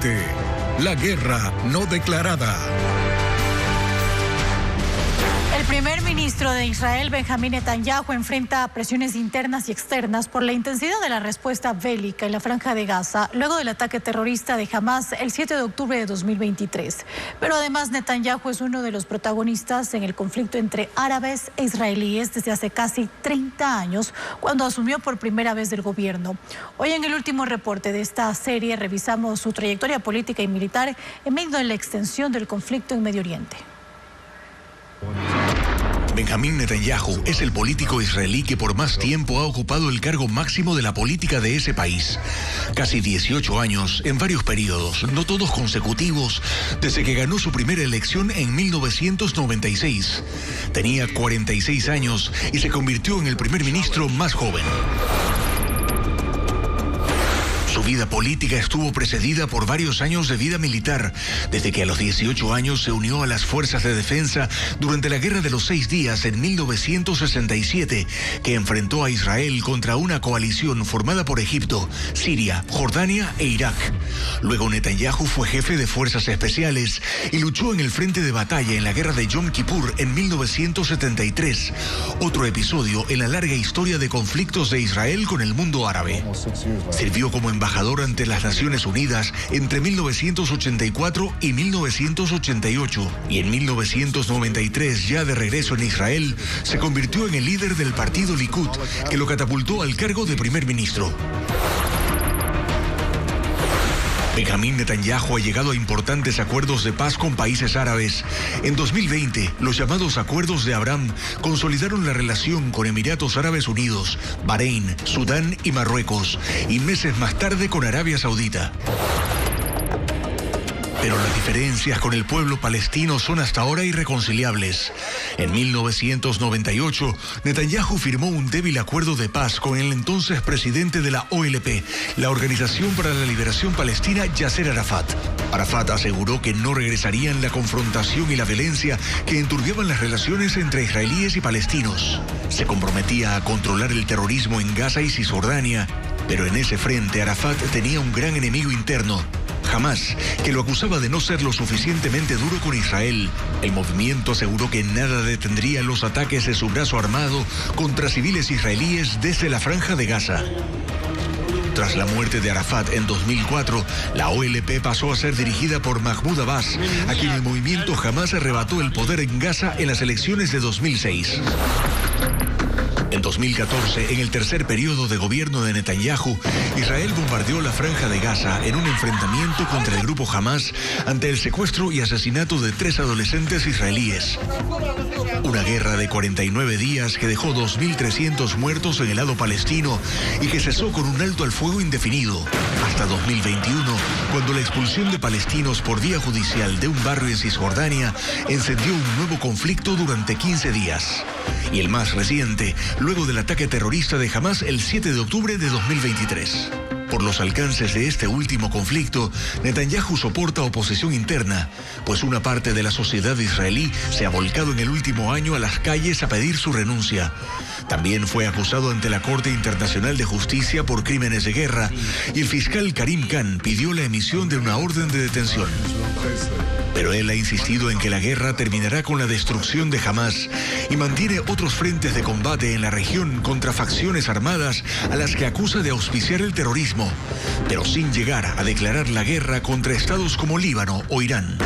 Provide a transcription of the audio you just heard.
presente la guerra no declarada. El primer ministro de Israel, Benjamín Netanyahu, enfrenta presiones internas y externas por la intensidad de la respuesta bélica en la Franja de Gaza luego del ataque terrorista de Hamas el 7 de octubre de 2023. Pero además Netanyahu es uno de los protagonistas en el conflicto entre árabes e israelíes desde hace casi 30 años, cuando asumió por primera vez el gobierno. Hoy en el último reporte de esta serie revisamos su trayectoria política y militar en medio de la extensión del conflicto en Medio Oriente. Benjamín Netanyahu es el político israelí que por más tiempo ha ocupado el cargo máximo de la política de ese país. Casi 18 años en varios periodos, no todos consecutivos, desde que ganó su primera elección en 1996. Tenía 46 años y se convirtió en el primer ministro más joven. Su vida política estuvo precedida por varios años de vida militar, desde que a los 18 años se unió a las fuerzas de defensa durante la Guerra de los 6 Días en 1967, que enfrentó a Israel contra una coalición formada por Egipto, Siria, Jordania e Irak. Luego Netanyahu fue jefe de fuerzas especiales y luchó en el frente de batalla en la Guerra de Yom Kippur en 1973, otro episodio en la larga historia de conflictos de Israel con el mundo árabe. Sirvió como embajador ante las Naciones Unidas entre 1984 y 1988, y en 1993, ya de regreso en Israel, se convirtió en el líder del partido Likud, que lo catapultó al cargo de primer ministro. Benjamín Netanyahu ha llegado a importantes acuerdos de paz con países árabes. En 2020, los llamados Acuerdos de Abraham consolidaron la relación con Emiratos Árabes Unidos, Bahrein, Sudán y Marruecos, y meses más tarde con Arabia Saudita. Pero las diferencias con el pueblo palestino son hasta ahora irreconciliables. En 1998, Netanyahu firmó un débil acuerdo de paz con el entonces presidente de la OLP, la Organización para la Liberación Palestina, Yasser Arafat. Arafat aseguró que no regresarían la confrontación y la violencia que enturbiaban las relaciones entre israelíes y palestinos. Se comprometía a controlar el terrorismo en Gaza y Cisjordania, pero en ese frente Arafat tenía un gran enemigo interno: Hamas, que lo acusaba de no ser lo suficientemente duro con Israel. El movimiento aseguró que nada detendría los ataques de su brazo armado contra civiles israelíes desde la Franja de Gaza. Tras la muerte de Arafat en 2004, la OLP pasó a ser dirigida por Mahmoud Abbas, a quien el movimiento Hamas arrebató el poder en Gaza en las elecciones de 2006. En 2014, en el tercer periodo de gobierno de Netanyahu, Israel bombardeó la Franja de Gaza en un enfrentamiento contra el grupo Hamas ante el secuestro y asesinato de 3 adolescentes israelíes. Una guerra de 49 días que dejó 2.300 muertos en el lado palestino y que cesó con un alto al fuego indefinido hasta 2021, cuando la expulsión de palestinos por vía judicial de un barrio en Cisjordania encendió un nuevo conflicto durante 15 días. Y el más reciente, luego del ataque terrorista de Hamas el 7 de octubre de 2023. Por los alcances de este último conflicto, Netanyahu soporta oposición interna, pues una parte de la sociedad israelí se ha volcado en el último año a las calles a pedir su renuncia. También fue acusado ante la Corte Internacional de Justicia por crímenes de guerra, y el fiscal Karim Khan pidió la emisión de una orden de detención. Pero él ha insistido en que la guerra terminará con la destrucción de Hamas y mantiene otros frentes de combate en la región contra facciones armadas a las que acusa de auspiciar el terrorismo, pero sin llegar a declarar la guerra contra estados como Líbano o Irán.